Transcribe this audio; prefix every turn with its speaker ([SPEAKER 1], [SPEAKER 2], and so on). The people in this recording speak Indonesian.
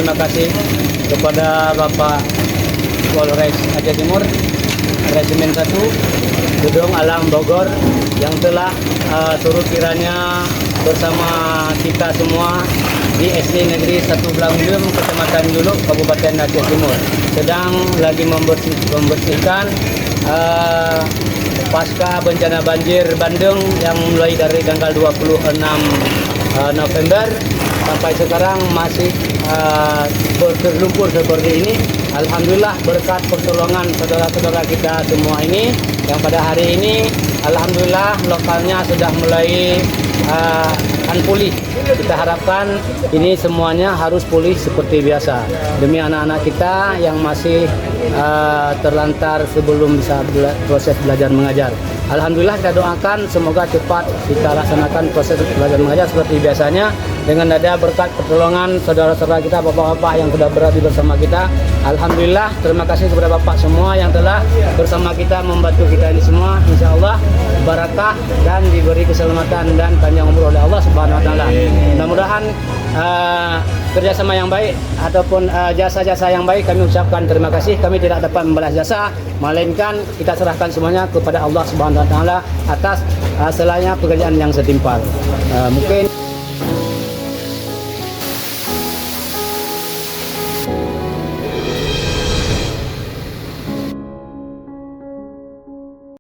[SPEAKER 1] terima kasih kepada Bapak Polres Aceh Timur, Resimen 1, Gedung Alam Bogor yang telah turut kiranya bersama kita semua di SD Negeri 1 Belanggum, Kecamatan Juluk, Kabupaten Aceh Timur, sedang lagi membersihkan pasca bencana banjir bandang yang mulai dari tanggal 26 November sampai sekarang masih berlumpur seperti ini. Alhamdulillah berkat pertolongan saudara-saudara kita semua ini yang pada hari ini alhamdulillah lokalnya sudah mulai akan pulih. Kita harapkan ini semuanya harus pulih seperti biasa demi anak-anak kita yang masih terlantar sebelum bisa proses belajar mengajar. Alhamdulillah kita doakan semoga cepat kita laksanakan proses belajar mengajar seperti biasanya dengan ada berkat pertolongan saudara-saudara kita, bapak-bapak yang sudah berada bersama kita. Alhamdulillah, terima kasih kepada bapak semua yang telah bersama kita membantu kita ini semua. Insya Allah barakah dan diberi keselamatan dan panjang umur oleh Allah Subhanahu Wa Taala. Mudah-mudahan kerjasama yang baik ataupun jasa-jasa yang baik kami ucapkan terima kasih. Kami tidak dapat membalas jasa, melainkan kita serahkan semuanya kepada Allah Subhanahu Wa Taala atas hasilnya pekerjaan yang setimpal. Mungkin